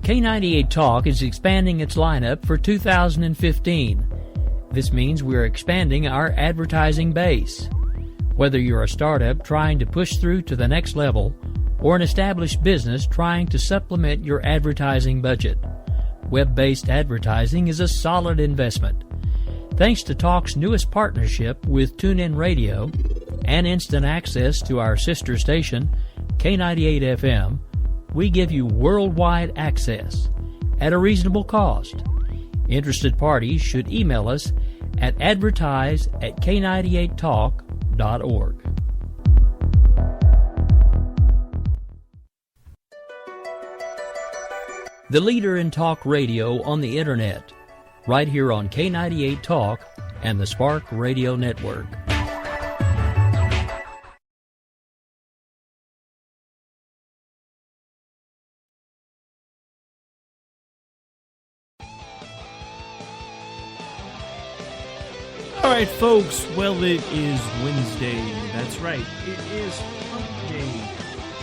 K98 Talk is expanding its lineup for 2015. This means we're expanding our advertising base. Whether you're a startup trying to push through to the next level or an established business trying to supplement your advertising budget, web-based advertising is a solid investment. Thanks to Talk's newest partnership with TuneIn Radio and instant access to our sister station, K98 FM, we give you worldwide access at a reasonable cost. Interested parties should email us at advertise@k98talk.org. The leader in talk radio on the Internet, right here on K98 Talk and the Spark Radio Network. All right, folks, well, it is Wednesday. That's right. It is Hump Day,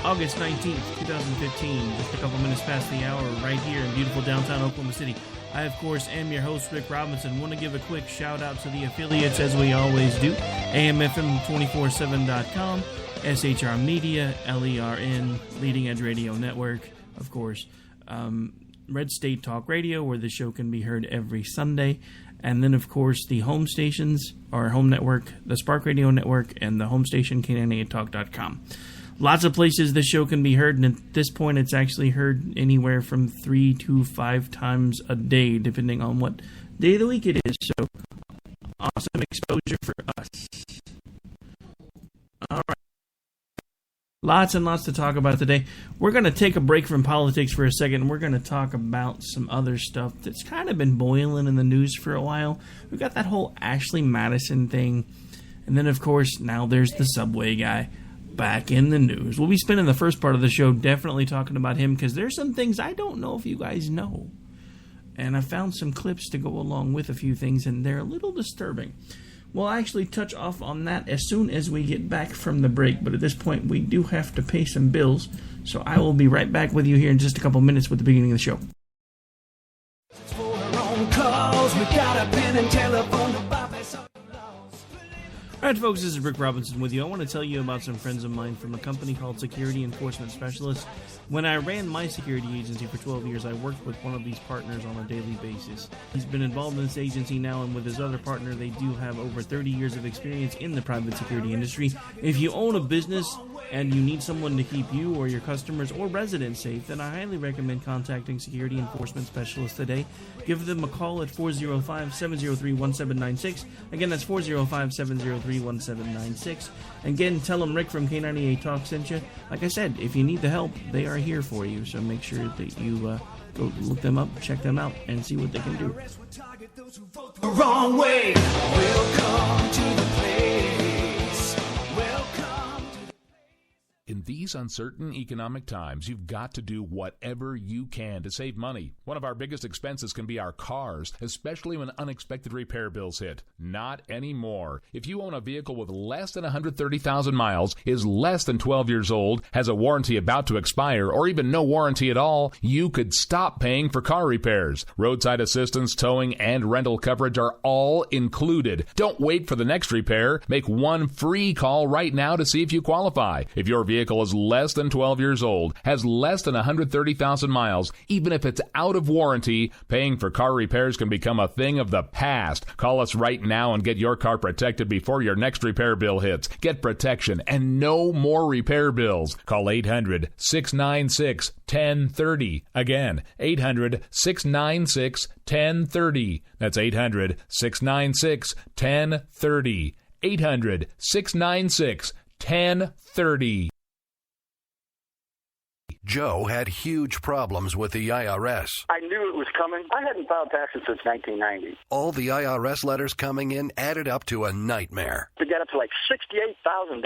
August 19th, 2015. Just a couple minutes past the hour right here in beautiful downtown Oklahoma City. I, of course, am your host, Rick Robinson. Want to give a quick shout-out to the affiliates, as we always do. AMFM247.com, SHR Media, LERN, Leading Edge Radio Network, of course. Red State Talk Radio, where the show can be heard every Sunday. And then, of course, the home stations, our home network, the Spark Radio Network, and the home station, K98Talk.com. Lots of places this show can be heard, and at this point, it's actually heard anywhere from 3 to 5 times a day, depending on what day of the week it is. So, awesome exposure for us. All right. Lots and lots to talk about today. We're going to take a break from politics for a second, and we're going to talk about some other stuff that's kind of been boiling in the news for a while. We've got that whole Ashley Madison thing, and then, of course, now there's the subway guy back in the news. We'll be spending the first part of the show definitely talking about him, because there's some things I don't know if you guys know. And I found some clips to go along with a few things, and they're a little disturbing. We'll actually touch off on that as soon as we get back from the break, but at this point we do have to pay some bills, so I will be right back with you here in just a couple minutes with the beginning of the show. Alright, folks, this is Rick Robinson with you. I want to tell you about some friends of mine from a company called Security Enforcement Specialists. When I ran my security agency for 12 years, I worked with one of these partners on a daily basis. He's been involved in this agency now, and with his other partner, they do have over 30 years of experience in the private security industry. If you own a business and you need someone to keep you or your customers or residents safe, then I highly recommend contacting Security Enforcement Specialists today. Give them a call at 405-703-1796. Again, that's 405-703-1796. Again, tell them Rick from K98 Talk sent you. Like I said, if you need the help, they are here for you. So make sure that you go look them up, check them out, and see what they can do. Wrong way. Welcome to the place. In these uncertain economic times, you've got to do whatever you can to save money. One of our biggest expenses can be our cars, especially when unexpected repair bills hit. Not anymore. If you own a vehicle with less than 130,000 miles, is less than 12 years old, has a warranty about to expire, or even no warranty at all, you could stop paying for car repairs. Roadside assistance, towing, and rental coverage are all included. Don't wait for the next repair. Make one free call right now to see if you qualify. If your vehicle is less than 12 years old, has less than 130,000 miles, even if it's out of warranty, paying for car repairs can become a thing of the past. Call us right now and get your car protected before your next repair bill hits. Get protection and no more repair bills. Call 800-696-1030. Again, 800-696-1030. That's 800-696-1030. 800-696-1030. Joe had huge problems with the IRS. I knew it was coming. I hadn't filed taxes since 1990. All the IRS letters coming in added up to a nightmare. It got up to like $68,000.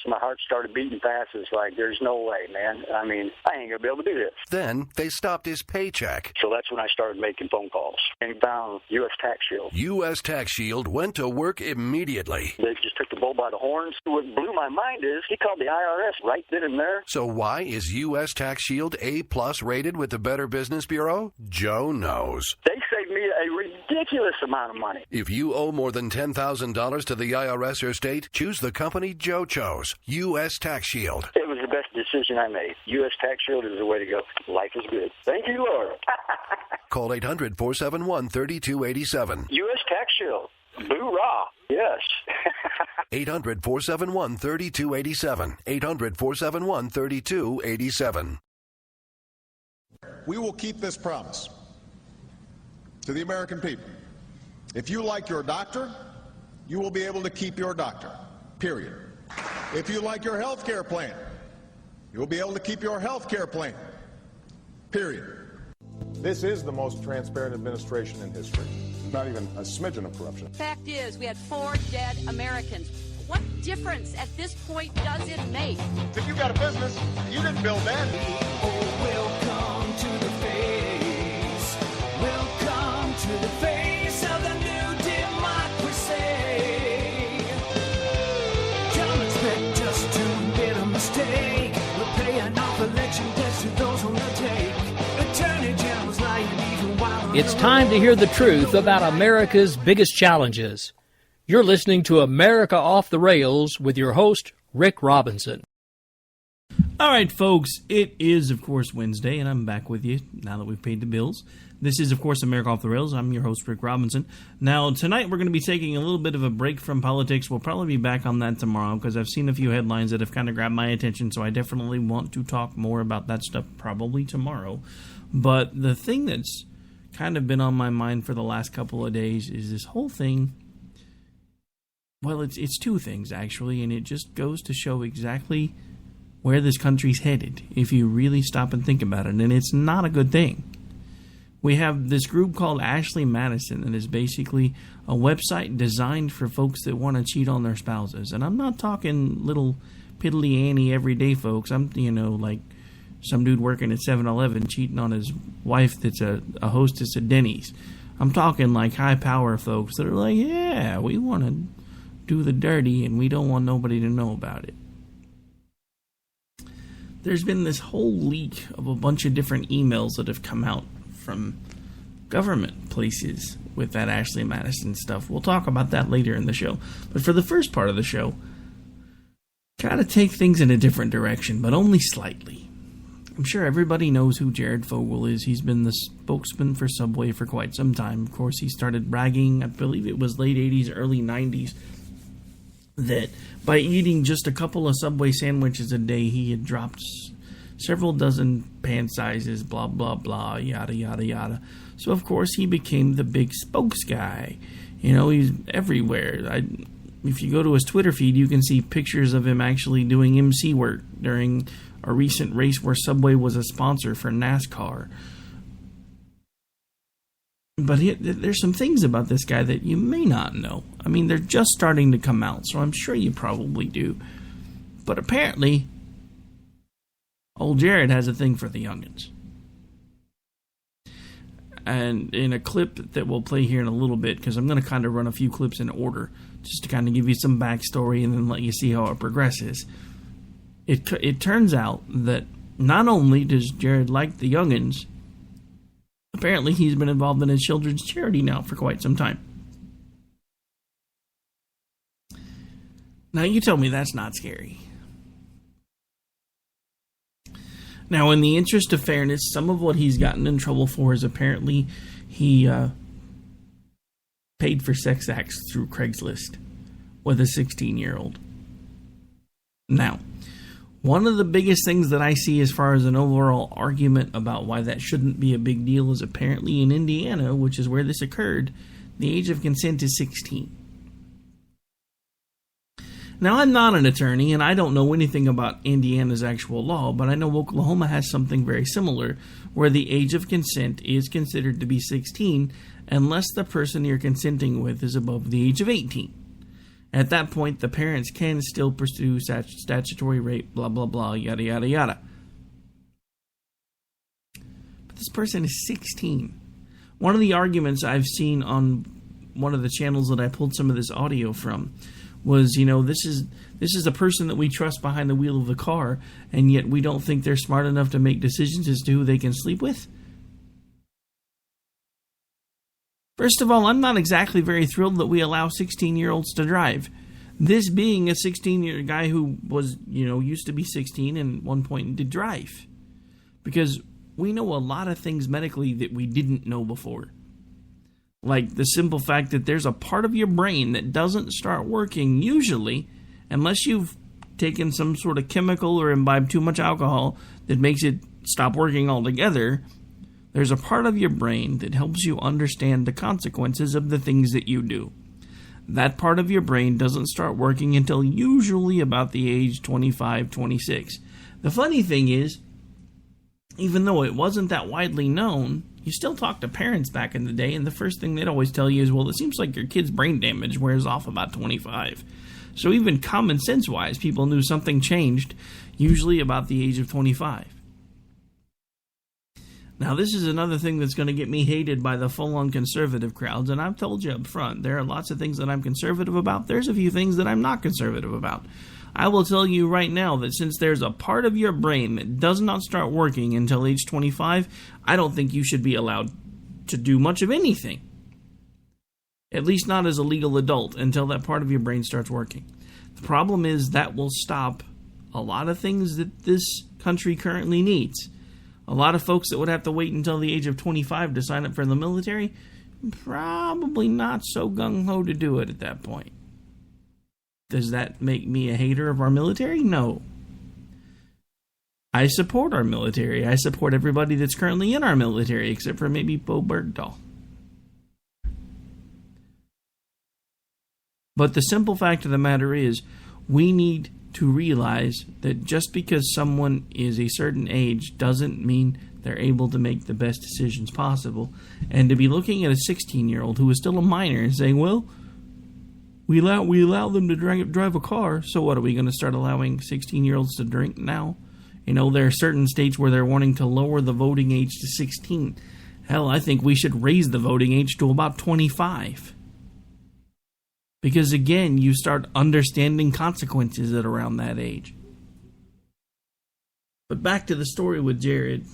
My heart started beating fast. It's like, there's no way, man. I mean, I ain't going to be able to do this. Then they stopped his paycheck. So that's when I started making phone calls and found U.S. Tax Shield. U.S. Tax Shield went to work immediately. They just took the bull by the horns. What blew my mind is he called the IRS right then and there. So why is U.S. Tax Tax Shield A+ rated with the Better Business Bureau? Joe knows. They saved me a ridiculous amount of money. If you owe more than $10,000 to the IRS or state, choose the company Joe chose, U.S. Tax Shield. It was the best decision I made. U.S. Tax Shield is the way to go. Life is good. Thank you, Lord. Call 800-471-3287. U.S. Tax Shield. Boo-rah. Yes. 800-471-3287. 800-471-3287. We will keep this promise to the American people. If you like your doctor, you will be able to keep your doctor, period. If you like your health care plan, you will be able to keep your health care plan, period. This is the most transparent administration in history. Not even a smidgen of corruption. Fact is, we had 4 dead Americans. What difference at this point does it make? If you got a business, you didn't build that. Oh, welcome to the face. Welcome to the face of the new democracy. Don't expect us to admit a mistake. We're paying off election debts to those who will take. Attorney General's lying even while It's time to hear the truth about America's biggest challenges. You're listening to America Off the Rails with your host, Rick Robinson. All right, folks, it is, of course, Wednesday, and I'm back with you now that we've paid the bills. This is, of course, America Off the Rails. I'm your host, Rick Robinson. Now, tonight we're going to be taking a little bit of a break from politics. We'll probably be back on that tomorrow because I've seen a few headlines that have kind of grabbed my attention, so I definitely want to talk more about that stuff probably tomorrow. But the thing that's kind of been on my mind for the last couple of days is this whole thing. Well, it's two things, actually, and it just goes to show exactly where this country's headed if you really stop and think about it, and it's not a good thing. We have this group called Ashley Madison, and is basically a website designed for folks that want to cheat on their spouses. And I'm not talking little piddly Annie everyday folks. I'm, like some dude working at 7-Eleven cheating on his wife that's a hostess at Denny's. I'm talking like high power folks that are like, yeah, we want to do the dirty and we don't want nobody to know about it. There's been this whole leak of a bunch of different emails that have come out from government places with that Ashley Madison stuff. We'll talk about that later in the show. But for the first part of the show, try to take things in a different direction, but only slightly. I'm sure everybody knows who Jared Fogle is. He's been the spokesman for Subway for quite some time. Of course, he started bragging, I believe it was late 80s, early 90s, that by eating just a couple of Subway sandwiches a day, he had dropped several dozen pant sizes, blah, blah, blah, yada, yada, yada. So, of course, he became the big spokes guy. He's everywhere. If you go to his Twitter feed, you can see pictures of him actually doing MC work during a recent race where Subway was a sponsor for NASCAR. But there's some things about this guy that you may not know. I mean, they're just starting to come out, so I'm sure you probably do. But apparently, old Jared has a thing for the youngins. And in a clip that we'll play here in a little bit, because I'm going to kind of run a few clips in order, just to kind of give you some backstory and then let you see how it progresses. It turns out that not only does Jared like the youngins, apparently he's been involved in a children's charity now for quite some time. Now you tell me that's not scary. Now, in the interest of fairness, some of what he's gotten in trouble for is apparently he paid for sex acts through Craigslist with a 16-year-old. Now, one of the biggest things that I see as far as an overall argument about why that shouldn't be a big deal is apparently in Indiana, which is where this occurred, the age of consent is 16. Now, I'm not an attorney, and I don't know anything about Indiana's actual law, but I know Oklahoma has something very similar, where the age of consent is considered to be 16, unless the person you're consenting with is above the age of 18. At that point, the parents can still pursue statutory rape, blah, blah, blah, yada, yada, yada. But this person is 16. One of the arguments I've seen on one of the channels that I pulled some of this audio from was, this is a person that we trust behind the wheel of the car, and yet we don't think they're smart enough to make decisions as to who they can sleep with? First of all, I'm not exactly very thrilled that we allow 16-year-olds to drive. This being a 16-year guy who was, used to be 16 and at one point did drive. Because we know a lot of things medically that we didn't know before. Like the simple fact that there's a part of your brain that doesn't start working usually unless you've taken some sort of chemical or imbibed too much alcohol that makes it stop working altogether. There's a part of your brain that helps you understand the consequences of the things that you do. That part of your brain doesn't start working until usually about the age 25, 26. The funny thing is, even though it wasn't that widely known, you still talk to parents back in the day, and the first thing they'd always tell you is, well, it seems like your kid's brain damage wears off about 25. So even common sense-wise, people knew something changed, usually about the age of 25. Now, this is another thing that's going to get me hated by the full-on conservative crowds, and I've told you up front, there are lots of things that I'm conservative about. There's a few things that I'm not conservative about. I will tell you right now that since there's a part of your brain that does not start working until age 25, I don't think you should be allowed to do much of anything. At least not as a legal adult until that part of your brain starts working. The problem is that will stop a lot of things that this country currently needs. A lot of folks that would have to wait until the age of 25 to sign up for the military, probably not so gung-ho to do it at that point. Does that make me a hater of our military? No. I support our military. I support everybody that's currently in our military, except for maybe Bo Bergdahl. But the simple fact of the matter is, we need to realize that just because someone is a certain age doesn't mean they're able to make the best decisions possible. And to be looking at a 16-year-old who is still a minor and saying, well, we allow them to drive a car, so what, are we going to start allowing 16-year-olds to drink now? There are certain states where they're wanting to lower the voting age to 16. Hell, I think we should raise the voting age to about 25. Because again, you start understanding consequences at around that age. But back to the story with Jared.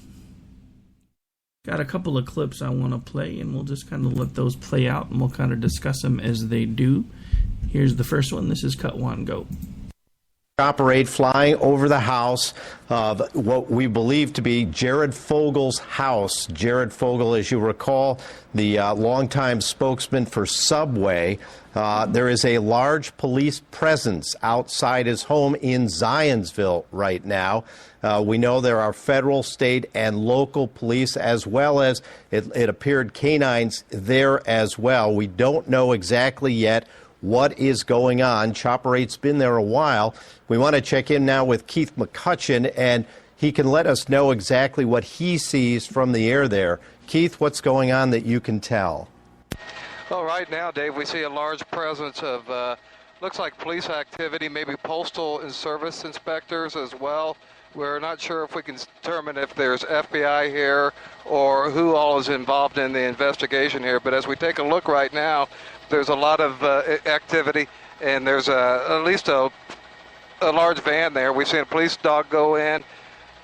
Got a couple of clips I want to play, and we'll just kind of let those play out, and we'll kind of discuss them as they do. Here's the first one. This is cut one. Go. Operate flying over the house of what we believe to be Jared Fogel's house. Jared Fogel, as you recall, the longtime spokesman for Subway. There is a large police presence outside his home in Zionsville right now. We know there are federal, state, and local police, as well as it appeared canines there as well. We don't know exactly yet what is going on. Chopper 8's been there a while. We want to check in now with Keith McCutcheon, and he can let us know exactly what he sees from the air there. Keith, what's going on that you can tell? Well, right now, Dave, we see a large presence of, looks like police activity, maybe postal and service inspectors as well. We're not sure if we can determine if there's FBI here or who all is involved in the investigation here. But as we take a look right now, there's a lot of activity, and there's at least a large van there. We've seen a police dog go in,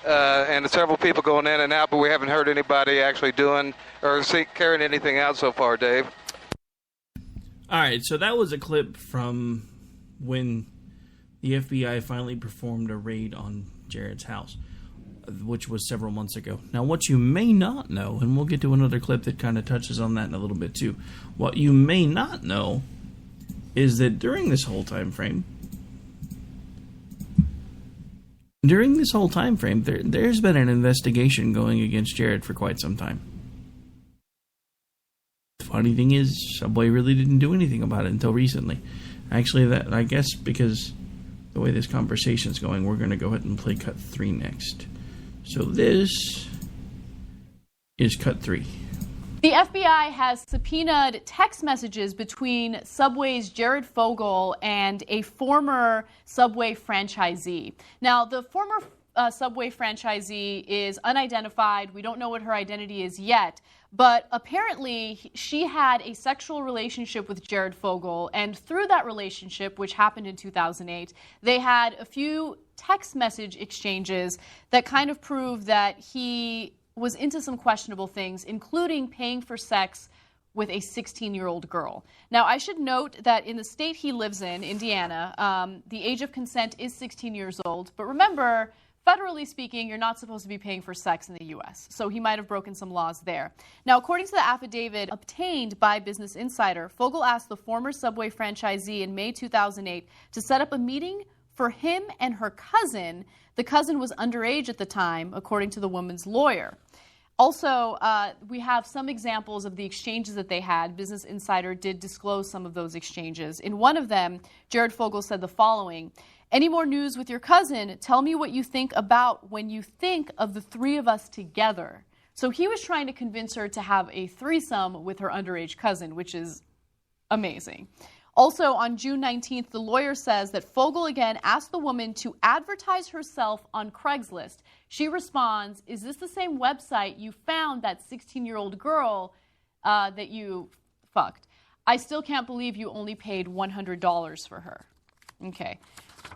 and several people going in and out, but we haven't heard anybody actually doing or carrying anything out so far, Dave. All right, so that was a clip from when the FBI finally performed a raid on Jared's house, which was several months ago. Now, what you may not know, and we'll get to another clip that kind of touches on that in a little bit too, what you may not know is that during this whole time frame, there's been an investigation going against Jared for quite some time. The funny thing is, Subway really didn't do anything about it until recently. Actually, that I guess because the way this conversation's going, we're going to go ahead and play cut 3 next. So this is cut 3. The FBI has subpoenaed text messages between Subway's Jared Fogel and a former Subway franchisee. Now, the former Subway franchisee is unidentified. We don't know what her identity is yet. But apparently, she had a sexual relationship with Jared Fogle. And through that relationship, which happened in 2008, they had a few text message exchanges that kind of proved that he was into some questionable things, including paying for sex with a 16-year-old girl. Now, I should note that in the state he lives in, Indiana, the age of consent is 16 years old. But remember, federally speaking, you're not supposed to be paying for sex in the U.S., so he might have broken some laws there. Now, according to the affidavit obtained by Business Insider, Fogle asked the former Subway franchisee in May 2008 to set up a meeting for him and her cousin. The cousin was underage at the time, according to the woman's lawyer. Also, we have some examples of the exchanges that they had. Business Insider did disclose some of those exchanges. In one of them, Jared Fogle said the following: "Any more news with your cousin? Tell me what you think about when you think of the three of us together." So he was trying to convince her to have a threesome with her underage cousin, which is amazing. Also, on June 19th, the lawyer says that Fogle again asked the woman to advertise herself on Craigslist. She responds, "Is this the same website you found that 16-year-old girl that you fucked? I still can't believe you only paid $100 for her." Okay.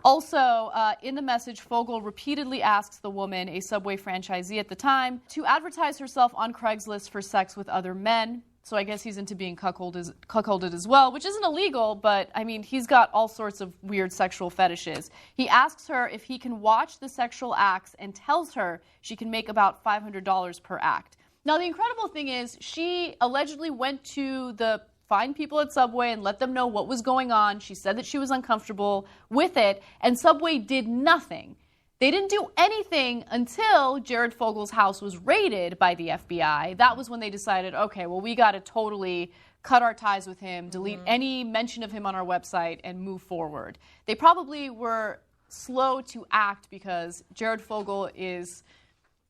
Also, in the message, Fogle repeatedly asks the woman, a Subway franchisee at the time, to advertise herself on Craigslist for sex with other men. So I guess he's into being cuckolded as well, which isn't illegal, but, I mean, he's got all sorts of weird sexual fetishes. He asks her if he can watch the sexual acts and tells her she can make about $500 per act. Now, the incredible thing is she allegedly went to the fine people at Subway and let them know what was going on. She said that she was uncomfortable with it, and Subway did nothing. They didn't do anything until Jared Fogle's house was raided by the FBI. That was when they decided, okay, well, we got to totally cut our ties with him, delete any mention of him on our website, and move forward. They probably were slow to act because Jared Fogle is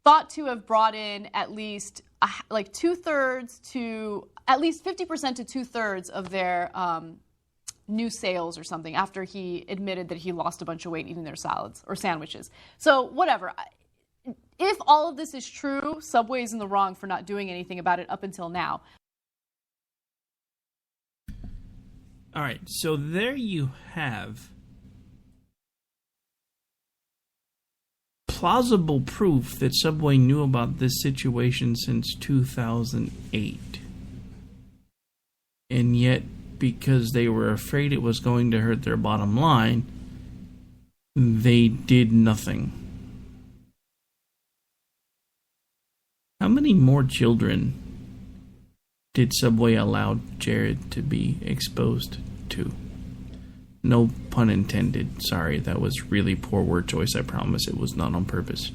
thought to have brought in at least like 2/3 to at least 50% to 2/3 of their new sales or something after he admitted that he lost a bunch of weight eating their salads or sandwiches. So whatever. If all of this is true, Subway's in the wrong for not doing anything about it up until now. All right, so there you have plausible proof that Subway knew about this situation since 2008. And yet, because they were afraid it was going to hurt their bottom line, they did nothing. How many more children did Subway allow Jared to be exposed to? No pun intended. Sorry, that was really poor word choice. I promise it was not on purpose.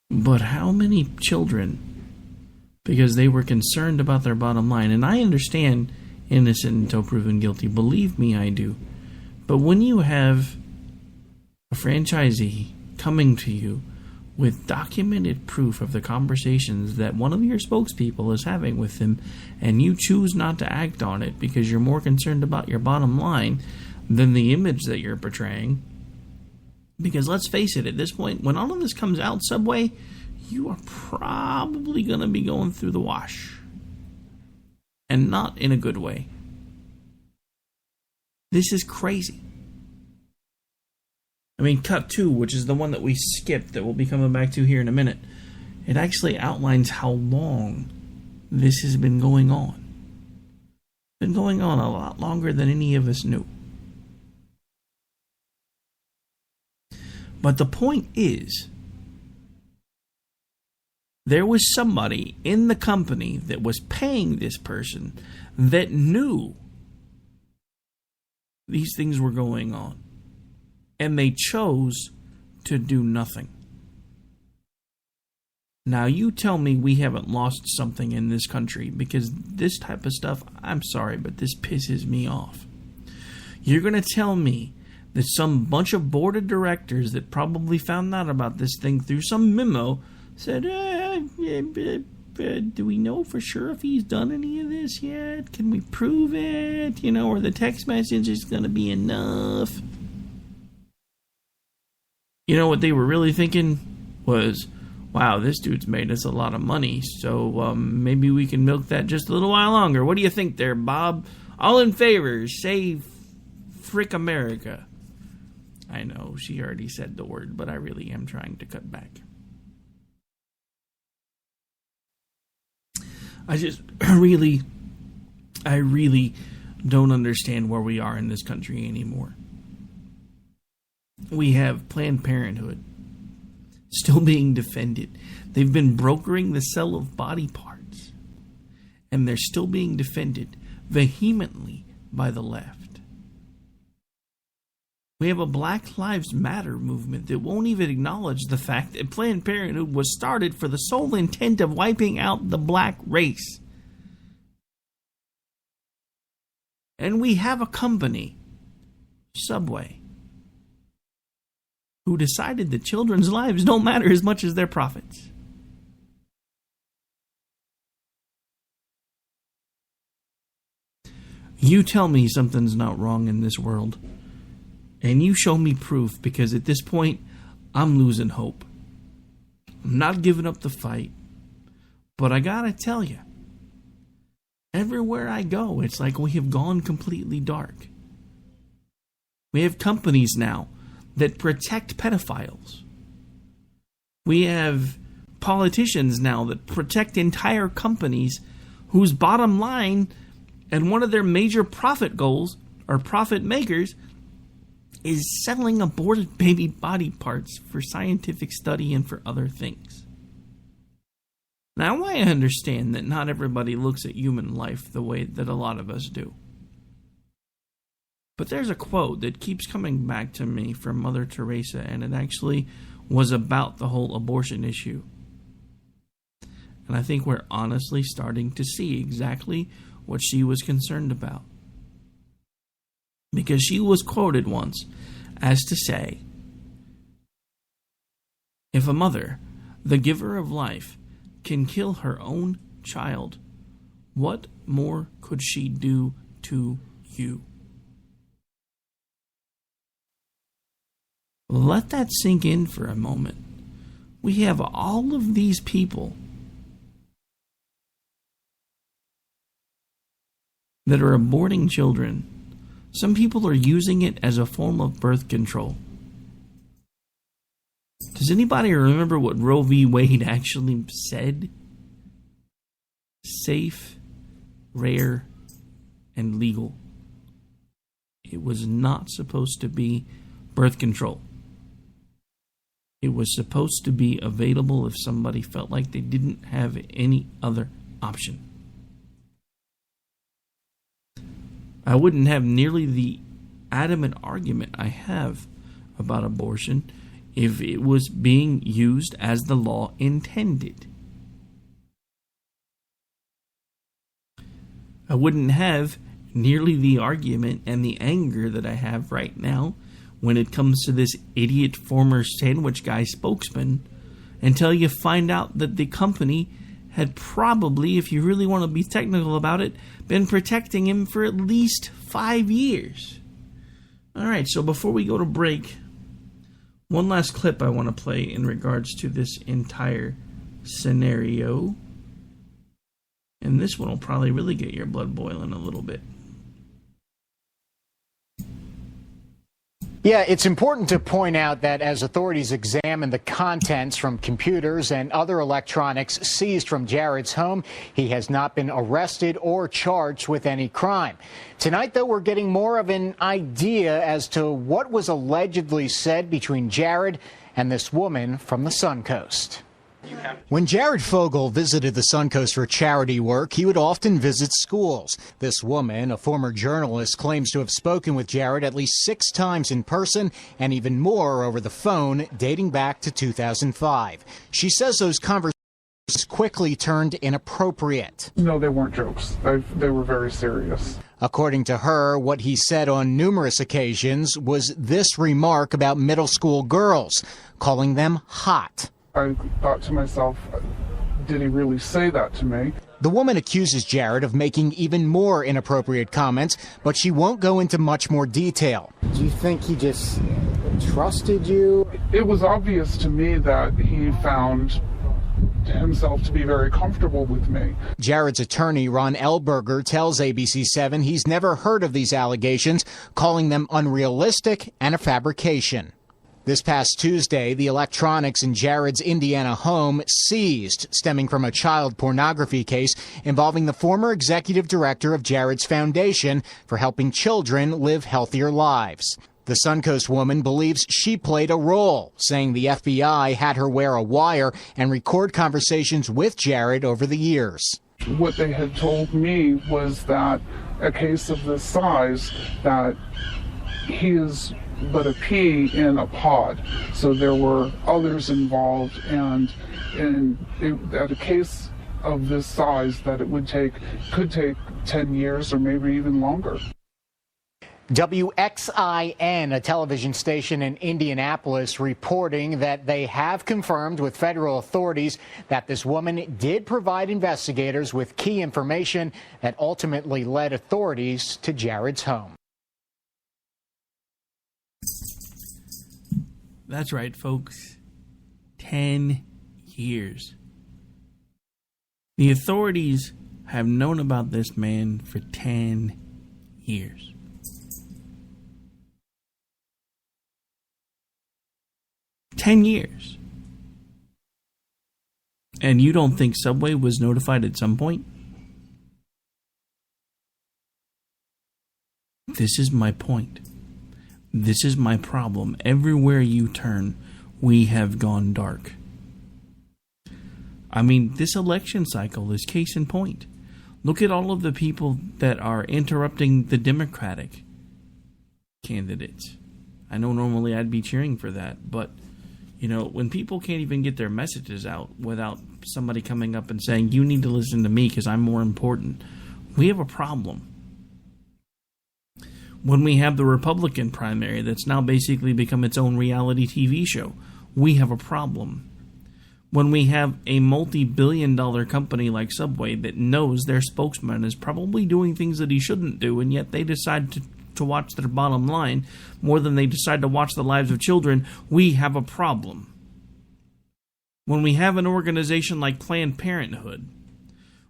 But how many children? Because they were concerned about their bottom line. And I understand innocent until proven guilty. Believe me, I do. But when you have a franchisee coming to you with documented proof of the conversations that one of your spokespeople is having with them, and you choose not to act on it because you're more concerned about your bottom line than the image that you're portraying. Because let's face it, at this point, when all of this comes out, Subway, you are probably going to be going through the wash. And not in a good way. This is crazy. I mean, cut 2, which is the one that we skipped that we'll be coming back to here in a minute, it actually outlines how long this has been going on. It's been going on a lot longer than any of us knew. But the point is, there was somebody in the company that was paying this person that knew these things were going on. And they chose to do nothing. Now, you tell me we haven't lost something in this country, because this type of stuff, I'm sorry, but this pisses me off. You're going to tell me that some bunch of board of directors that probably found out about this thing through some memo said, do we know for sure if he's done any of this yet? Can we prove it? You know, or the text message is going to be enough? You know what they were really thinking was, wow, this dude's made us a lot of money, so maybe we can milk that just a little while longer. What do you think there, Bob? All in favor, say frick America. I know, she already said the word, but I really am trying to cut back. I really don't understand where we are in this country anymore. We have Planned Parenthood still being defended. They've been brokering the sale of body parts, and they're still being defended vehemently by the left. We have a Black Lives Matter movement that won't even acknowledge the fact that Planned Parenthood was started for the sole intent of wiping out the black race. And we have a company, Subway, who decided that children's lives don't matter as much as their profits. You tell me something's not wrong in this world, and you show me proof, because at this point, I'm losing hope. I'm not giving up the fight, but I gotta tell you, everywhere I go, it's like we have gone completely dark. We have companies now that protect pedophiles. We have politicians now that protect entire companies whose bottom line and one of their major profit goals, or profit makers, is selling aborted baby body parts for scientific study and for other things. Now, I understand that not everybody looks at human life the way that a lot of us do. But there's a quote that keeps coming back to me from Mother Teresa, and it actually was about the whole abortion issue. And I think we're honestly starting to see exactly what she was concerned about. Because she was quoted once as to say, if a mother, the giver of life, can kill her own child, what more could she do to you? Let that sink in for a moment. We have all of these people that are aborting children. Some people are using it as a form of birth control. Does anybody remember what Roe v. Wade actually said? Safe, rare, and legal. It was not supposed to be birth control. It was supposed to be available if somebody felt like they didn't have any other option. I wouldn't have nearly the adamant argument I have about abortion if it was being used as the law intended. I wouldn't have nearly the argument and the anger that I have right now when it comes to this idiot former sandwich guy spokesman until you find out that the company had probably, if you really want to be technical about it, been protecting him for at least 5 years. Alright, so before we go to break, one last clip I want to play in regards to this entire scenario. And this one will probably really get your blood boiling a little bit. Yeah, it's important to point out that as authorities examine the contents from computers and other electronics seized from Jared's home, he has not been arrested or charged with any crime. Tonight, though, we're getting more of an idea as to what was allegedly said between Jared and this woman from the Suncoast. When Jared Fogle visited the Suncoast for charity work, he would often visit schools. This woman, a former journalist, claims to have spoken with Jared at least 6 times in person and even more over the phone, dating back to 2005. She says those conversations quickly turned inappropriate. No, they weren't jokes. They were very serious. According to her, what he said on numerous occasions was this remark about middle school girls, calling them hot. I thought to myself, did he really say that to me? The woman accuses Jared of making even more inappropriate comments, but she won't go into much more detail. Do you think he just trusted you? It was obvious to me that he found himself to be very comfortable with me. Jared's attorney, Ron Elberger, tells ABC7 he's never heard of these allegations, calling them unrealistic and a fabrication. This past Tuesday, the electronics in Jared's Indiana home seized, stemming from a child pornography case involving the former executive director of Jared's foundation for helping children live healthier lives. The Suncoast woman believes she played a role, saying the FBI had her wear a wire and record conversations with Jared over the years. What they had told me was that a case of this size, that he is but a pea in a pod. So there were others involved, and at a case of this size, that it could take 10 years or maybe even longer. WXIN, a television station in Indianapolis, reporting that they have confirmed with federal authorities that this woman did provide investigators with key information that ultimately led authorities to Jared's home. That's right, folks. 10 years. The authorities have known about this man for 10 years. $10. And you don't think Subway was notified at some point? This is my point. This is my problem. Everywhere you turn, we have gone dark. I mean, this election cycle is case in point. Look at all of the people that are interrupting the Democratic candidates. I know normally I'd be cheering for that, but, you know, when people can't even get their messages out without somebody coming up and saying, you need to listen to me because I'm more important, we have a problem. When we have the Republican primary that's now basically become its own reality TV show, we have a problem. When we have a multi-billion-dollar company like Subway that knows their spokesman is probably doing things that he shouldn't do, and yet they decide to watch their bottom line more than they decide to watch the lives of children, we have a problem. When we have an organization like Planned Parenthood,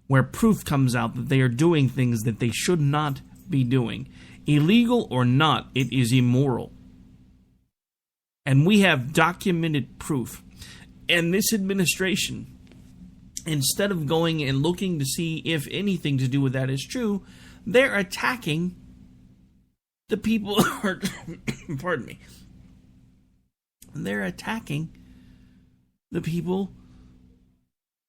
where proof comes out that they are doing things that they should not be doing, illegal or not, it is immoral. And we have documented proof. And this administration, instead of going and looking to see if anything to do with that is true, they're attacking the people who are, pardon me, they're attacking the people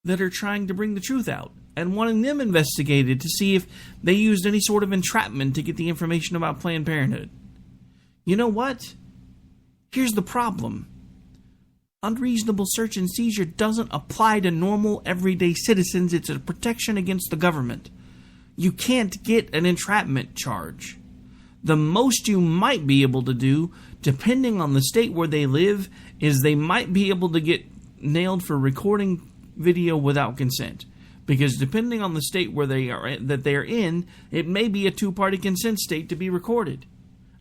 that are trying to bring the truth out and wanting them investigated to see if they used any sort of entrapment to get the information about Planned Parenthood. You know what? Here's the problem. Unreasonable search and seizure doesn't apply to normal, everyday citizens. It's a protection against the government. You can't get an entrapment charge. The most you might be able to do, depending on the state where they live, is they might be able to get nailed for recording video without consent. Because depending on the state where they are in, it may be a two-party consent state to be recorded.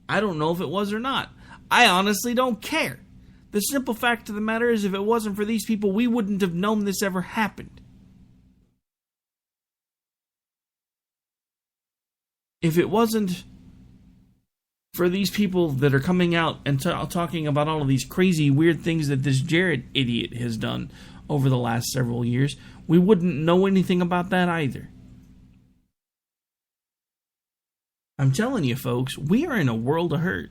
I don't know if it was or not. I honestly don't care. The simple fact of the matter is, if it wasn't for these people, we wouldn't have known this ever happened. If it wasn't for these people that are coming out and talking about all of these crazy, weird things that this Jared idiot has done over the last several years, we wouldn't know anything about that either. I'm telling you, folks, we are in a world of hurt.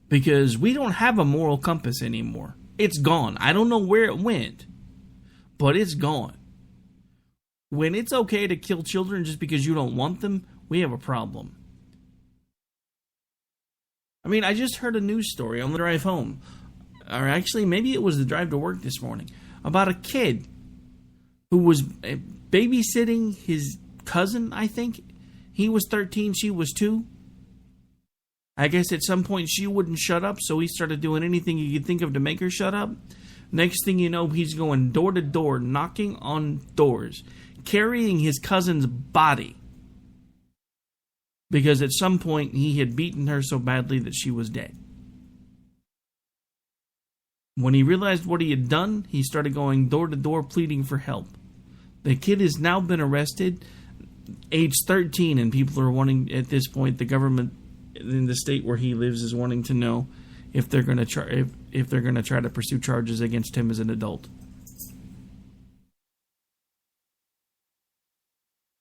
Because we don't have a moral compass anymore. It's gone. I don't know where it went, but it's gone. When it's okay to kill children just because you don't want them, we have a problem. I mean, I just heard a news story on the drive home, or actually maybe it was the drive to work this morning, about a kid who was babysitting his cousin, I think. He was 13, she was 2. I guess at some point she wouldn't shut up, so he started doing anything he could think of to make her shut up. Next thing you know, he's going door to door, knocking on doors, carrying his cousin's body because at some point he had beaten her so badly that she was dead. When he realized what he had done, he started going door to door pleading for help. The kid has now been arrested, age 13, and people are wanting, at this point, the government in the state where he lives is wanting to know if they're going to if they're going to try to pursue charges against him as an adult.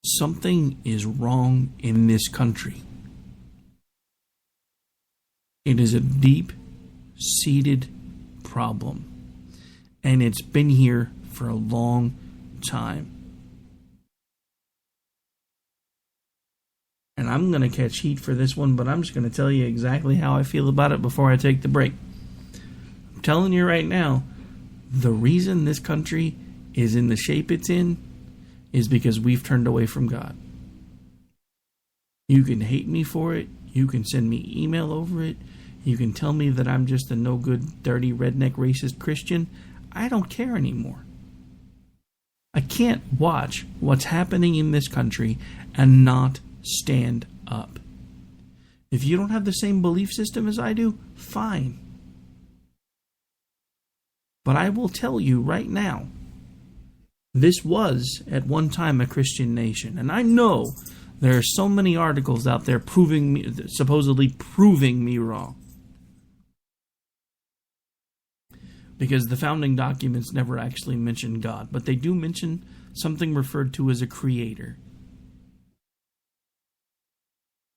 Something is wrong in this country. It is a deep-seated problem, and it's been here for a long time. And I'm going to catch heat for this one, but I'm just going to tell you exactly how I feel about it before I take the break. I'm telling you right now, the reason this country is in the shape it's in is because we've turned away from God. You can hate me for it. You can send me email over it. You can tell me that I'm just a no-good, dirty, redneck, racist Christian. I don't care anymore. I can't watch what's happening in this country and not stand up. If you don't have the same belief system as I do, fine. But I will tell you right now, this was at one time a Christian nation. And I know there are so many articles out there supposedly proving me wrong. Because the founding documents never actually mention God, but they do mention something referred to as a creator.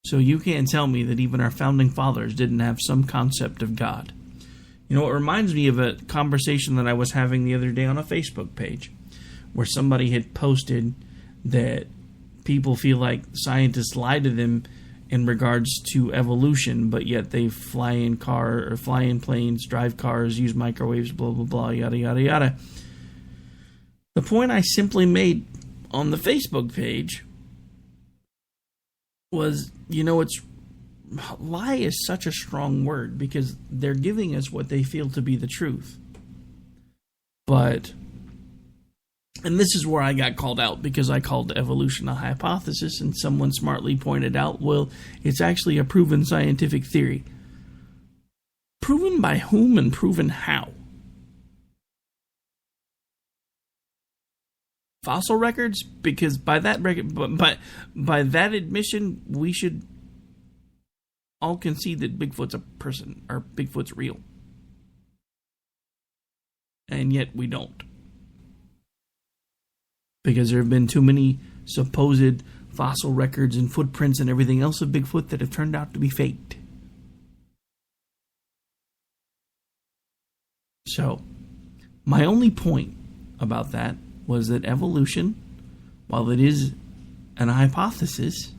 So you can't tell me that even our founding fathers didn't have some concept of God. You know, it reminds me of a conversation that I was having the other day on a Facebook page, where somebody had posted that people feel like scientists lie to them in regards to evolution, but yet they fly in planes, drive cars, use microwaves, blah, blah, blah, yada, yada, yada. The point I simply made on the Facebook page was, lie is such a strong word because they're giving us what they feel to be the truth. And this is where I got called out because I called evolution a hypothesis, and someone smartly pointed out, well, it's actually a proven scientific theory. Proven by whom and proven how? Fossil records? Because by that by that admission, we should all concede that Bigfoot's a person, or Bigfoot's real. And yet we don't. Because there have been too many supposed fossil records and footprints and everything else of Bigfoot that have turned out to be faked. So, my only point about that was that evolution, while it is an hypothesis,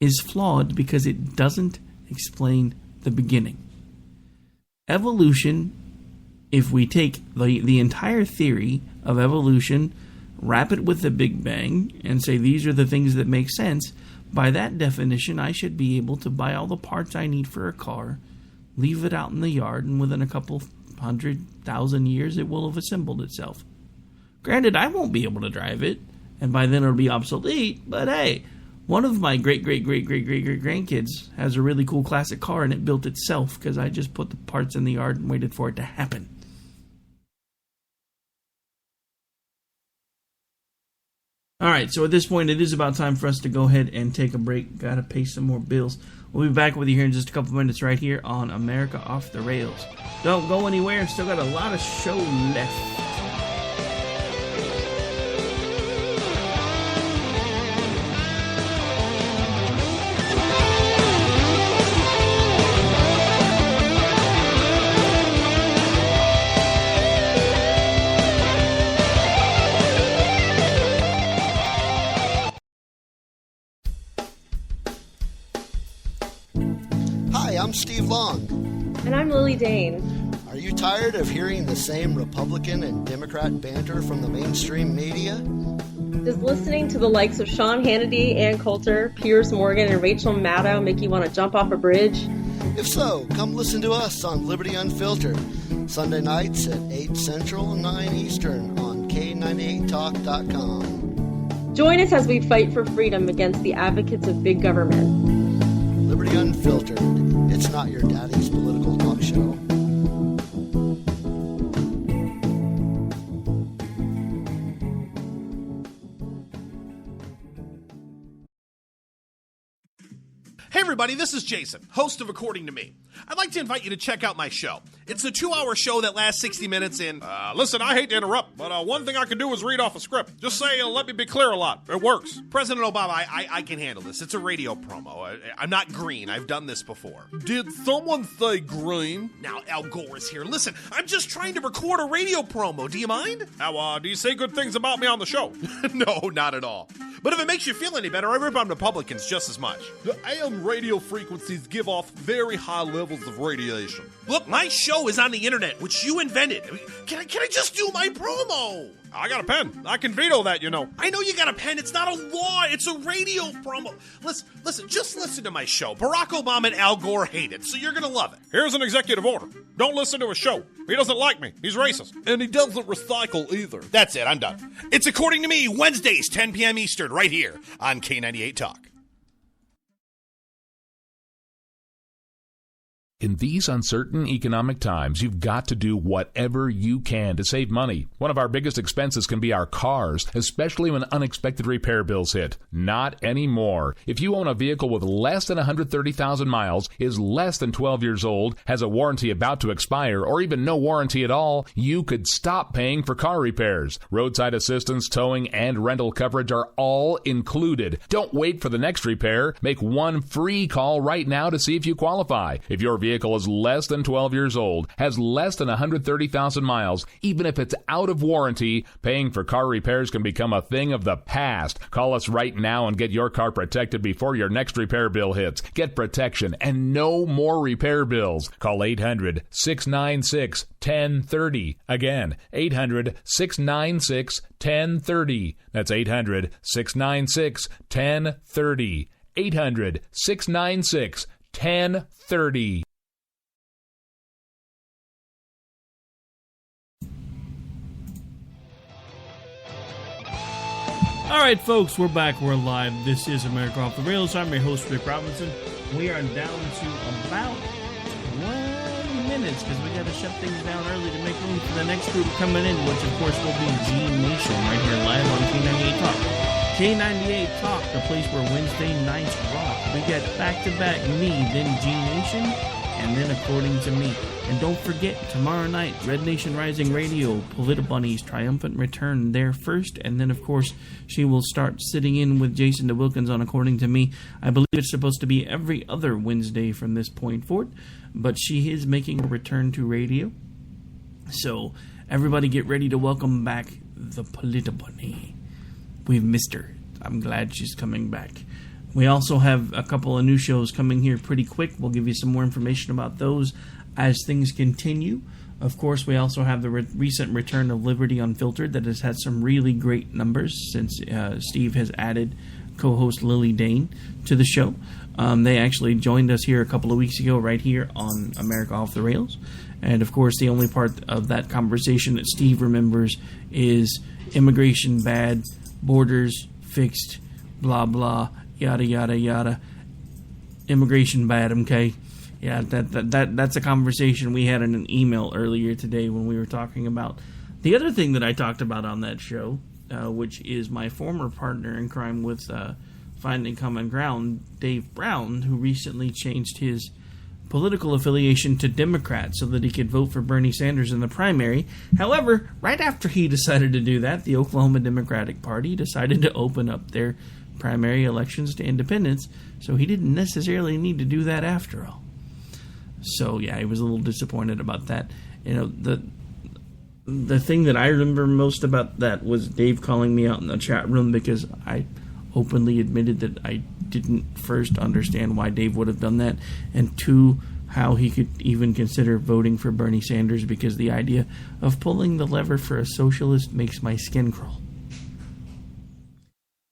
is flawed because it doesn't explain the beginning. Evolution, if we take the entire theory of evolution, wrap it with the Big Bang, and say these are the things that make sense, by that definition, I should be able to buy all the parts I need for a car, leave it out in the yard, and within a couple 100,000 years, it will have assembled itself. Granted, I won't be able to drive it, and by then it'll be obsolete, but hey, one of my great-great-great-great-great-great-grandkids has a really cool classic car, and it built itself because I just put the parts in the yard and waited for it to happen. Alright, so at this point, it is about time for us to go ahead and take a break. Gotta pay some more bills. We'll be back with you here in just a couple minutes right here on America Off the Rails. Don't go anywhere. Still got a lot of show left. I'm Steve Long. And I'm Lily Dane. Are you tired of hearing the same Republican and Democrat banter from the mainstream media? Does listening to the likes of Sean Hannity, Ann Coulter, Piers Morgan, and Rachel Maddow make you want to jump off a bridge? If so, come listen to us on Liberty Unfiltered, Sunday nights at 8 Central, 9 Eastern on K98Talk.com. Join us as we fight for freedom against the advocates of big government. Liberty Unfiltered. It's not your daddy's political talk show. Hey everybody, this is Jason, host of According to Me. I'd like to invite you to check out my show. It's a 2-hour show that lasts 60 minutes in... listen, I hate to interrupt, but one thing I can do is read off a script. Just say, let me be clear a lot. It works. President Obama, I can handle this. It's a radio promo. I'm not green. I've done this before. Did someone say green? Now, Al Gore is here. Listen, I'm just trying to record a radio promo. Do you mind? Now, do you say good things about me on the show? No, not at all. But if it makes you feel any better, I rip on Republicans just as much. The AM radio frequencies give off very high levels of radiation. Look, my show is on the internet, which you invented. Can I just do my promo? I got a pen. I can veto that, you know. I know you got a pen. It's not a law. It's a radio promo. Listen, just listen to my show. Barack Obama and Al Gore hate it, so you're going to love it. Here's an executive order. Don't listen to his show. He doesn't like me. He's racist. And he doesn't recycle either. That's it. I'm done. It's According to Me, Wednesdays, 10 p.m. Eastern, right here on K98 Talk. In these uncertain economic times, you've got to do whatever you can to save money. One of our biggest expenses can be our cars, especially when unexpected repair bills hit. Not anymore. If you own a vehicle with less than 130,000 miles, is less than 12 years old, has a warranty about to expire, or even no warranty at all, you could stop paying for car repairs. Roadside assistance, towing, and rental coverage are all included. Don't wait for the next repair. Make one free call right now to see if you qualify. If your vehicle is less than 12 years old, has less than 130,000 miles, even if it's out of warranty, paying for car repairs can become a thing of the past. Call us right now and get your car protected before your next repair bill hits. Get protection and no more repair bills. Call 800-696-1030. Again, 800-696-1030. That's 800-696-1030. 800-696-1030. All right, folks, we're back. We're live. This is America Off the Rails. I'm your host, Rick Robinson. We are down to about 20 minutes because we got to shut things down early to make room for the next group coming in, which, of course, will be G Nation right here live on K98 Talk. K98 Talk, the place where Wednesday nights rock. We got back-to-back me, then G Nation, and then According to Me. And don't forget, tomorrow night, Red Nation Rising Radio, Politibunny's triumphant return there first, and then, of course, she will start sitting in with Jason DeWilkins on According to Me. I believe it's supposed to be every other Wednesday from this point forward, but she is making a return to radio. So, everybody get ready to welcome back the Politibunny. We've missed her. I'm glad she's coming back. We also have a couple of new shows coming here pretty quick. We'll give you some more information about those as things continue. Of course, we also have the recent return of Liberty Unfiltered that has had some really great numbers since Steve has added co-host Lily Dane to the show. They actually joined us here a couple of weeks ago right here on America Off the Rails. And, of course, the only part of that conversation that Steve remembers is immigration bad, borders fixed, blah, blah, yada, yada, yada. Immigration bad, okay? Yeah, that's a conversation we had in an email earlier today when we were talking about the other thing that I talked about on that show, which is my former partner in crime with Finding Common Ground, Dave Brown, who recently changed his political affiliation to Democrat so that he could vote for Bernie Sanders in the primary. However, right after he decided to do that, the Oklahoma Democratic Party decided to open up their primary elections to independents, so he didn't necessarily need to do that after all. So yeah, he was a little disappointed about that. You know, the thing that I remember most about that was Dave calling me out in the chat room because I openly admitted that I didn't first understand why Dave would have done that, and two, how he could even consider voting for Bernie Sanders because the idea of pulling the lever for a socialist makes my skin crawl.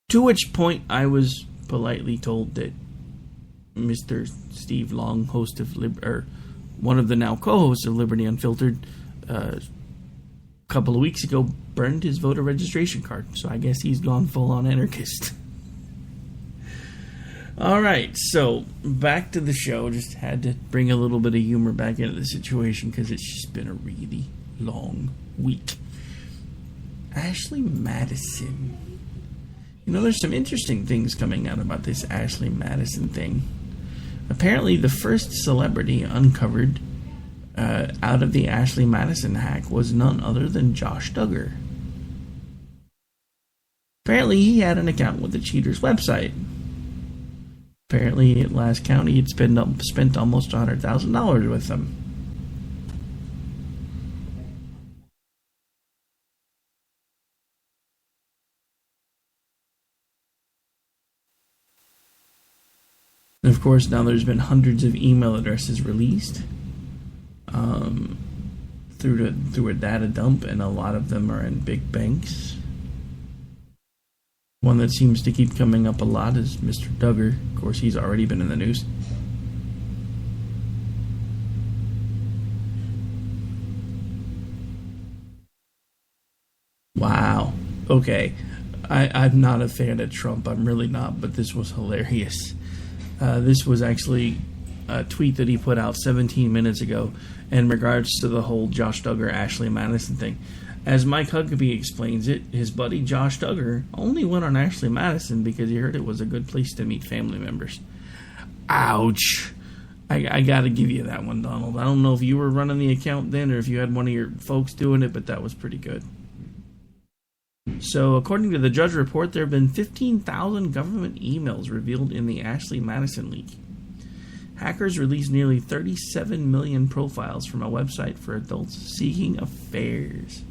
To which point I was politely told that Mr. Steve Long, host of one of the now co-hosts of Liberty Unfiltered, a couple of weeks ago burned his voter registration card. So I guess he's gone full-on anarchist. All right, so back to the show. Just had to bring a little bit of humor back into the situation because it's just been a really long week. Ashley Madison. You know, there's some interesting things coming out about this Ashley Madison thing. Apparently, the first celebrity uncovered out of the Ashley Madison hack was none other than Josh Duggar. Apparently, he had an account with the cheater's website. Apparently, at last count, he had spent almost $100,000 with them. And of course, now there's been hundreds of email addresses released through a data dump, and a lot of them are in big banks. One that seems to keep coming up a lot is Mr. Duggar. Of course, he's already been in the news. Wow. Okay. I'm not a fan of Trump. I'm really not, but this was hilarious. This was actually a tweet that he put out 17 minutes ago in regards to the whole Josh Duggar, Ashley Madison thing. As Mike Huckabee explains it, his buddy Josh Duggar only went on Ashley Madison because he heard it was a good place to meet family members. Ouch. I gotta give you that one, Donald. I don't know if you were running the account then or if you had one of your folks doing it, but that was pretty good. So, according to the Judge report, there have been 15,000 government emails revealed in the Ashley Madison leak. Hackers released nearly 37 million profiles from a website for adults seeking affairs.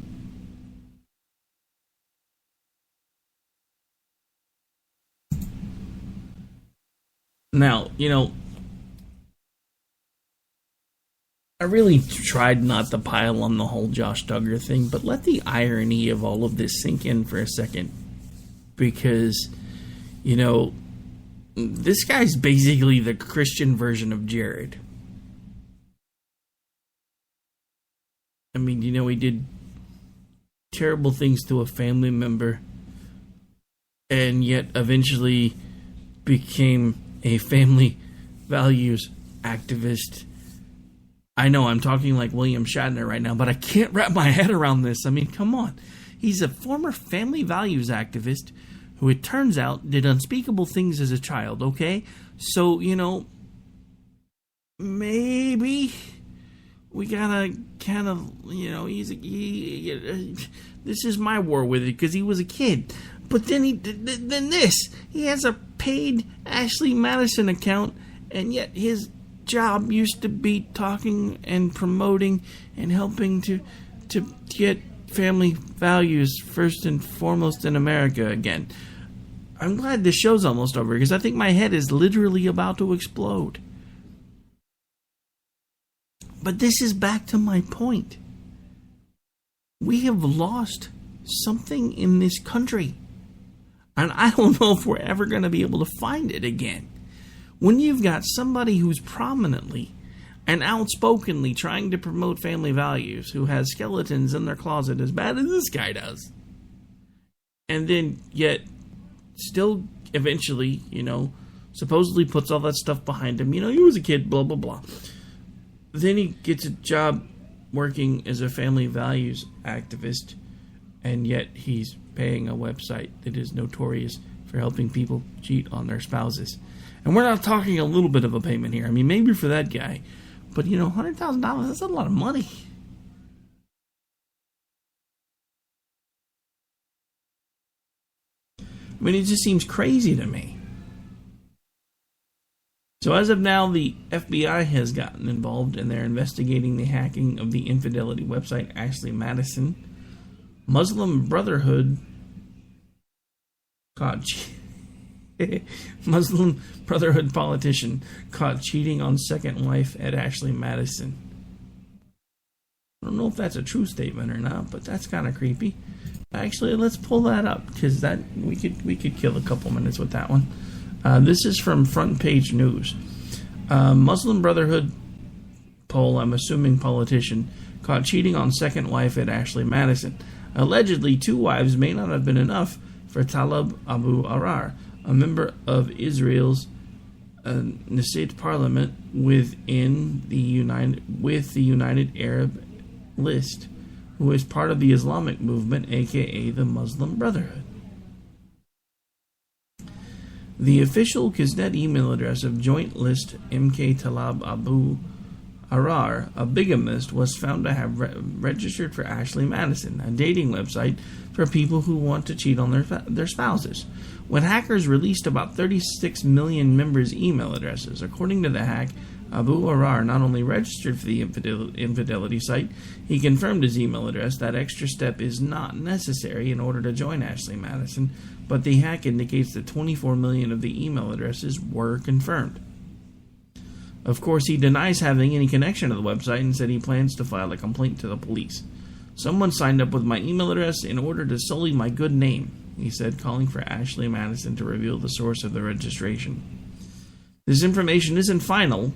Now, you know, I really tried not to pile on the whole Josh Duggar thing, but let the irony of all of this sink in for a second. Because, you know, this guy's basically the Christian version of Jared. I mean, you know, he did terrible things to a family member and yet eventually became a family values activist. I know I'm talking like William Shatner right now, but I can't wrap my head around this. I mean, come on. He's a former family values activist who, it turns out, did unspeakable things as a child, okay? So, you know, maybe we gotta kind of, you know, this is my war with it because he was a kid. But then he has a paid Ashley Madison account, and yet his job used to be talking and promoting and helping to get family values first and foremost in America again. I'm glad this show's almost over because I think my head is literally about to explode. But this is back to my point. We have lost something in this country. And I don't know if we're ever going to be able to find it again. When you've got somebody who's prominently and outspokenly trying to promote family values, who has skeletons in their closet as bad as this guy does, and then yet still eventually, you know, supposedly puts all that stuff behind him. You know, he was a kid, blah, blah, blah. Then he gets a job working as a family values activist, and yet he's paying a website that is notorious for helping people cheat on their spouses. And we're not talking a little bit of a payment here. I mean, maybe for that guy. But, you know, $100,000, that's a lot of money. I mean, it just seems crazy to me. So as of now, the FBI has gotten involved and they're investigating the hacking of the infidelity website Ashley Madison. Muslim Brotherhood Muslim Brotherhood politician caught cheating on second wife at Ashley Madison. I don't know if that's a true statement or not, but that's kind of creepy. Actually, let's pull that up because that we could kill a couple minutes with that one. This is from Front Page News. Muslim Brotherhood poll, I'm assuming politician, caught cheating on second wife at Ashley Madison. Allegedly, 2 wives may not have been enough for Talib Abu Arar, a member of Israel's Knesset parliament with the United Arab List, who is part of the Islamic movement, aka the Muslim Brotherhood. The official Knesset email address of Joint List MK Talib Abu Arar, a bigamist, was found to have registered for Ashley Madison, a dating website for people who want to cheat on their spouses. When hackers released about 36 million members' email addresses, according to the hack, Abu Arar not only registered for the infidelity site, he confirmed his email address. That extra step is not necessary in order to join Ashley Madison, but the hack indicates that 24 million of the email addresses were confirmed. Of course, he denies having any connection to the website and said he plans to file a complaint to the police. Someone signed up with my email address in order to sully my good name, he said, calling for Ashley Madison to reveal the source of the registration. This information isn't final,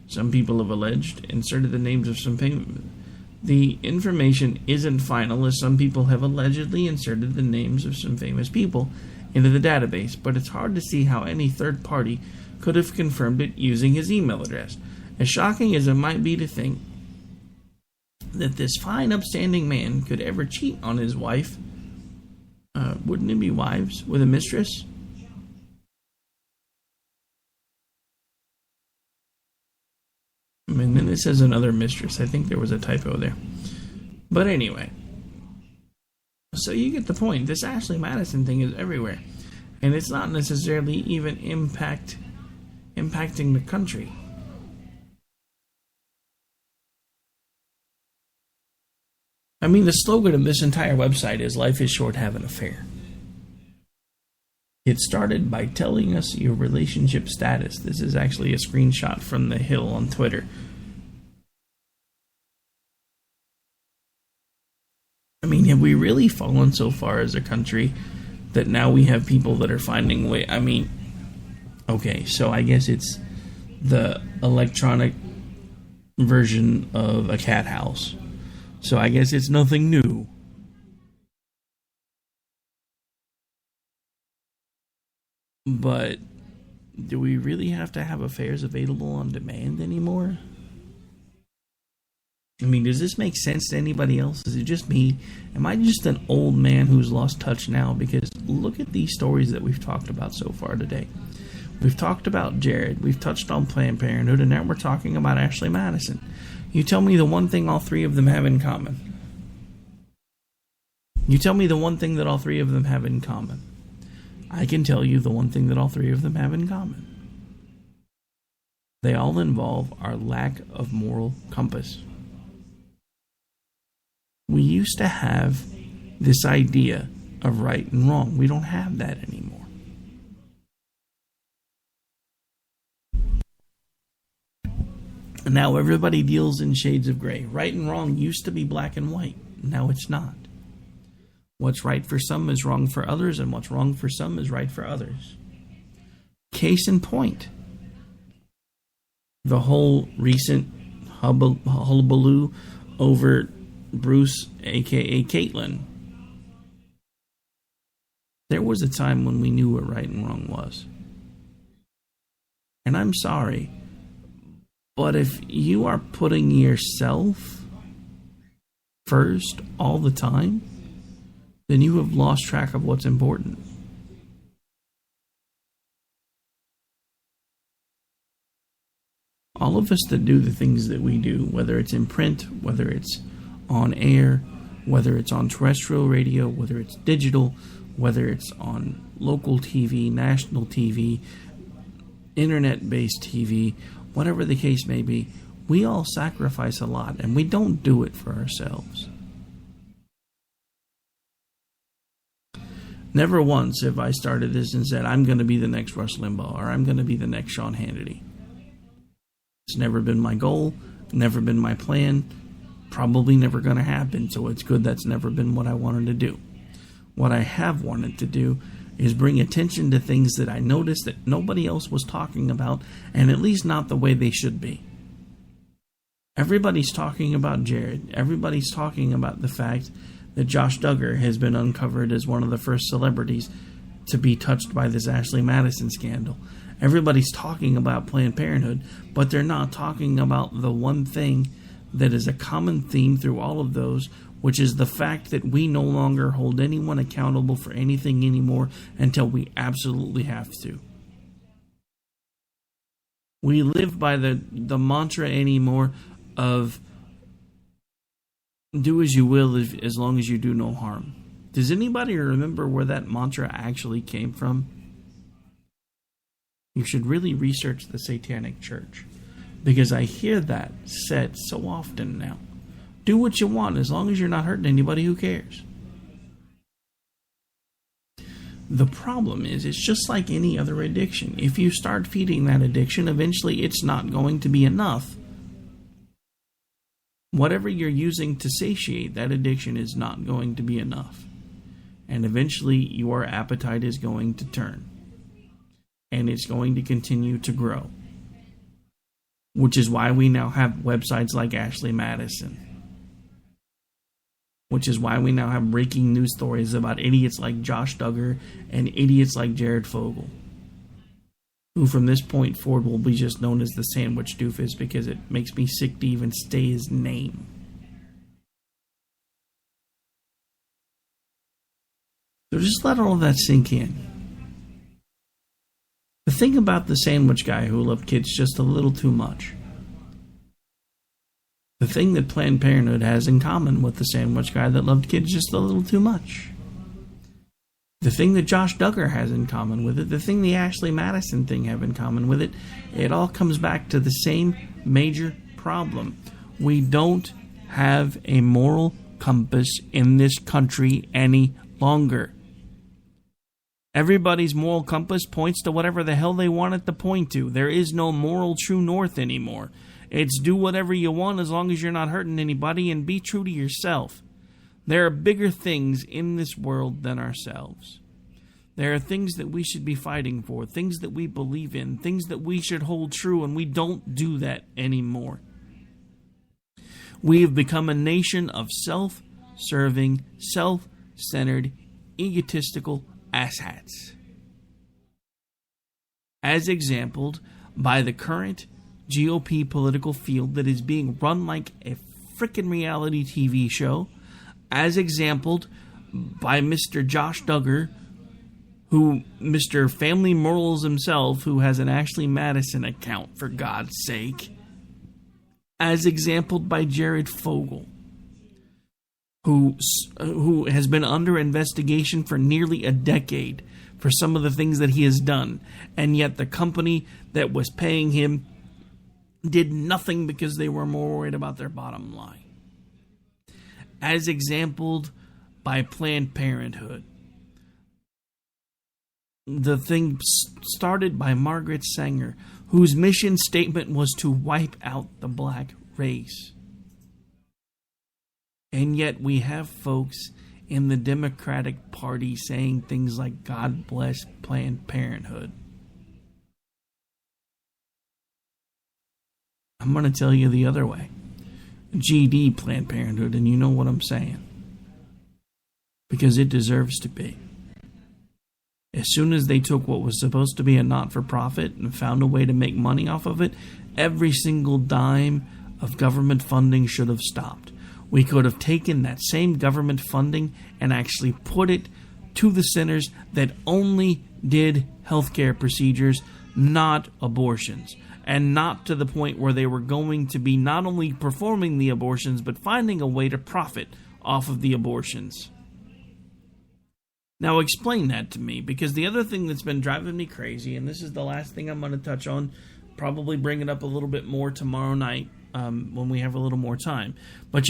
some people have alleged, inserted the names of some famous. The information isn't final, as some people have allegedly inserted the names of some famous people into the database, but it's hard to see how any third party could have confirmed it using his email address. As shocking as it might be to think that this fine, upstanding man could ever cheat on his wife, wouldn't it be wives, with a mistress? And then it says another mistress. I think there was a typo there. But anyway. So you get the point. This Ashley Madison thing is everywhere. And it's not necessarily even impacting the country. I mean, the slogan of this entire website is "Life is short, have an affair." It started by telling us your relationship status. This is actually a screenshot from The Hill on Twitter. I mean, have we really fallen so far as a country that now we have people that are finding way? I mean, okay, so I guess it's the electronic version of a cat house. So I guess it's nothing new. But do we really have to have affairs available on demand anymore? I mean, does this make sense to anybody else? Is it just me? Am I just an old man who's lost touch now? Because look at these stories that we've talked about so far today. We've talked about Jared. We've touched on Planned Parenthood. And now we're talking about Ashley Madison. You tell me the one thing all three of them have in common. You tell me the one thing that all three of them have in common. I can tell you the one thing that all three of them have in common. They all involve our lack of moral compass. We used to have this idea of right and wrong. We don't have that anymore. And now everybody deals in shades of gray. Right and wrong used to be black and white. Now it's not. What's right for some is wrong for others, and what's wrong for some is right for others. Case in point, the whole recent hullabaloo over Bruce, a.k.a. Caitlyn. There was a time when we knew what right and wrong was. And I'm sorry, but if you are putting yourself first all the time, then you have lost track of what's important. All of us that do the things that we do, whether it's in print, whether it's on air, whether it's on terrestrial radio, whether it's digital, whether it's on local TV, national TV, internet-based TV, whatever the case may be, we all sacrifice a lot, and we don't do it for ourselves. Never once have I started this and said, I'm going to be the next Rush Limbaugh, or I'm going to be the next Sean Hannity. It's never been my goal, never been my plan, probably never going to happen, so it's good that's never been what I wanted to do. What I have wanted to do is bring attention to things that I noticed that nobody else was talking about, and at least not the way they should be. Everybody's talking about Jared. Everybody's talking about the fact that Josh Duggar has been uncovered as one of the first celebrities to be touched by this Ashley Madison scandal. Everybody's talking about Planned Parenthood, but they're not talking about the one thing that is a common theme through all of those, which is the fact that we no longer hold anyone accountable for anything anymore until we absolutely have to. We live by the mantra anymore of do as you will as long as you do no harm. Does anybody remember where that mantra actually came from? You should really research the Satanic Church, because I hear that said so often now. Do what you want as long as you're not hurting anybody. Who cares? The problem is, it's just like any other addiction. If you start feeding that addiction, eventually it's not going to be enough. Whatever you're using to satiate that addiction is not going to be enough. And eventually your appetite is going to turn. And it's going to continue to grow. Which is why we now have websites like Ashley Madison. Which is why we now have breaking news stories about idiots like Josh Duggar and idiots like Jared Fogle, who from this point forward will be just known as the Sandwich Doofus, because it makes me sick to even say his name. So just let all of that sink in. The thing about the sandwich guy who loved kids just a little too much, the thing that Planned Parenthood has in common with the sandwich guy that loved kids just a little too much, the thing that Josh Duggar has in common with it, the thing the Ashley Madison thing have in common with it, it all comes back to the same major problem. We don't have a moral compass in this country any longer. Everybody's moral compass points to whatever the hell they want it to point to. There is no moral true north anymore. It's do whatever you want as long as you're not hurting anybody, and be true to yourself. There are bigger things in this world than ourselves. There are things that we should be fighting for, things that we believe in, things that we should hold true, and we don't do that anymore. We have become a nation of self-serving, self-centered, egotistical asshats, as exemplified by the current GOP political field that is being run like a frickin' reality TV show, as exemplified by Mr. Josh Duggar, who, Mr. Family Morals himself, who has an Ashley Madison account, for God's sake, as exemplified by Jared Fogle, who has been under investigation for nearly a decade for some of the things that he has done, and yet the company that was paying him did nothing because they were more worried about their bottom line. As exemplified by Planned Parenthood, the thing started by Margaret Sanger, whose mission statement was to wipe out the black race. And yet we have folks in the Democratic Party saying things like, God bless Planned Parenthood. I'm going to tell you the other way. GD Planned Parenthood, and you know what I'm saying. Because it deserves to be. As soon as they took what was supposed to be a not-for-profit and found a way to make money off of it, every single dime of government funding should have stopped. We could have taken that same government funding and actually put it to the centers that only did healthcare procedures, not abortions. And not to the point where they were going to be not only performing the abortions, but finding a way to profit off of the abortions. Now explain that to me, because the other thing that's been driving me crazy, and this is the last thing I'm going to touch on, probably bring it up a little bit more tomorrow night, when we have a little more time. But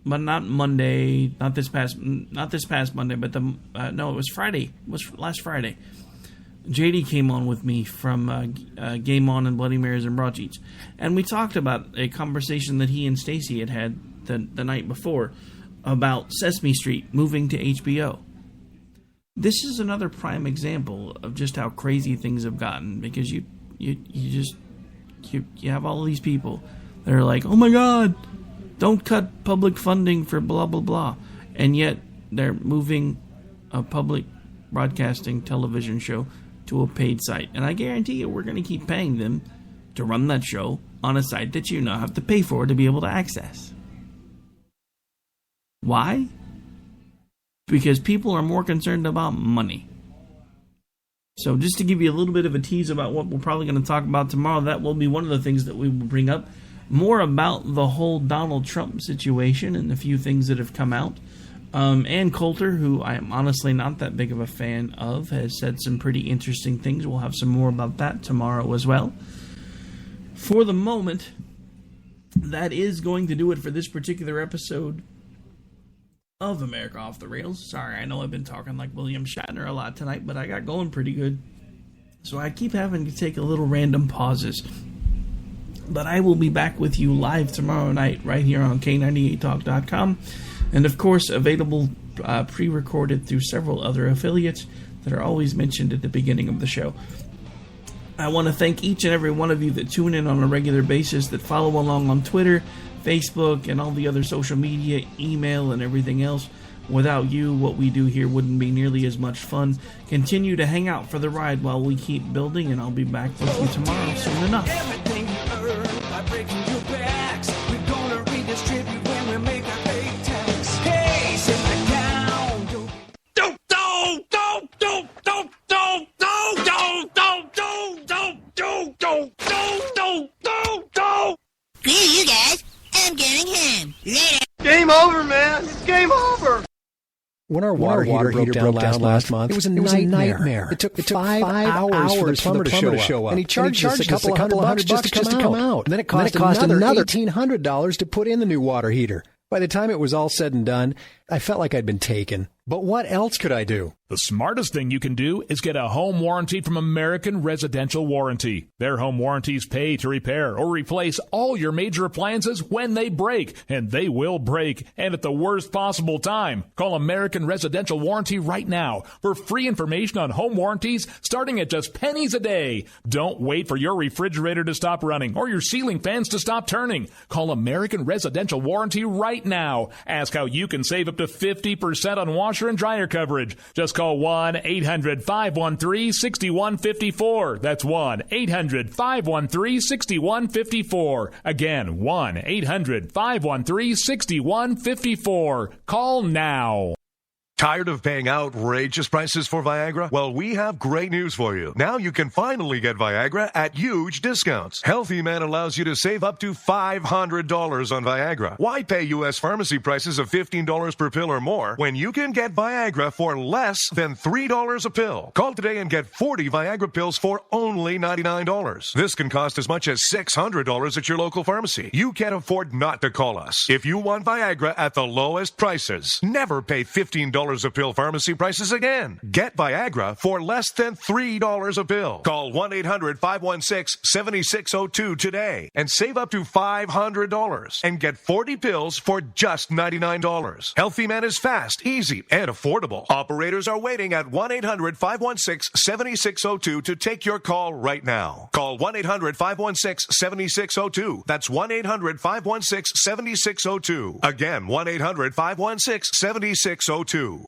but not Monday, not this past Monday, but it was Friday. It was last Friday. JD came on with me from Game On and Bloody Marys and Broadsheets, and we talked about a conversation that he and Stacy had the night before about Sesame Street moving to HBO. This is another prime example of just how crazy things have gotten, because you have all these people They're like, oh my God, don't cut public funding for blah, blah, blah. And yet they're moving a public broadcasting television show to a paid site. And I guarantee you we're going to keep paying them to run that show on a site that you now have to pay for to be able to access. Why? Because people are more concerned about money. So just to give you a little bit of a tease about what we're probably going to talk about tomorrow, that will be one of the things that we will bring up. More about the whole Donald Trump situation and a few things that have come out. Ann Coulter, who I am honestly not that big of a fan of, has said some pretty interesting things. We'll have some more about that tomorrow as well. For the moment, that is going to do it for this particular episode of America Off the Rails. Sorry, I know I've been talking like William Shatner a lot tonight, but I got going pretty good. So I keep having to take a little random pauses. But I will be back with you live tomorrow night right here on K98Talk.com. And of course, available pre-recorded through several other affiliates that are always mentioned at the beginning of the show. I want to thank each and every one of you that tune in on a regular basis, that follow along on Twitter, Facebook, and all the other social media, email, and everything else. Without you, what we do here wouldn't be nearly as much fun. Continue to hang out for the ride while we keep building, and I'll be back with you tomorrow soon enough. Everything you earn by breaking your backs, we're gonna redistribute when we make our pay tax. Hey, sit back down. Screw you guys. I'm going home. Later. Game over, man. It's game over. When our water heater broke down last month, it was a nightmare. It took 5 hours for the plumber to show up. And he charged us a couple $100 just to come out. And then it cost another $1,800 to put in the new water heater. By the time it was all said and done, I felt like I'd been taken. But what else could I do? The smartest thing you can do is get a home warranty from American Residential Warranty. Their home warranties pay to repair or replace all your major appliances when they break, and they will break, and at the worst possible time. Call American Residential Warranty right now for free information on home warranties starting at just pennies a day. Don't wait for your refrigerator to stop running or your ceiling fans to stop turning. Call American Residential Warranty right now. Ask how you can save up to 50% on washer and dryer coverage. Just call 1-800-513-6154. That's 1-800-513-6154. Again, 1-800-513-6154. Call now. Tired of paying outrageous prices for Viagra? Well, we have great news for you. Now you can finally get Viagra at huge discounts. Healthy Man allows you to save up to $500 on Viagra. Why pay U.S. pharmacy prices of $15 per pill or more when you can get Viagra for less than $3 a pill? Call today and get 40 Viagra pills for only $99. This can cost as much as $600 at your local pharmacy. You can't afford not to call us. If you want Viagra at the lowest prices, never pay $15 a pill pharmacy prices again. Get Viagra for less than $3 a pill. Call 1-800-516-7602 today and save up to $500 and get 40 pills for just $99. Healthy Man is fast, easy, and affordable. Operators are waiting at 1-800-516-7602 to take your call right now. Call 1-800-516-7602. That's 1-800-516-7602. Again, 1-800-516-7602.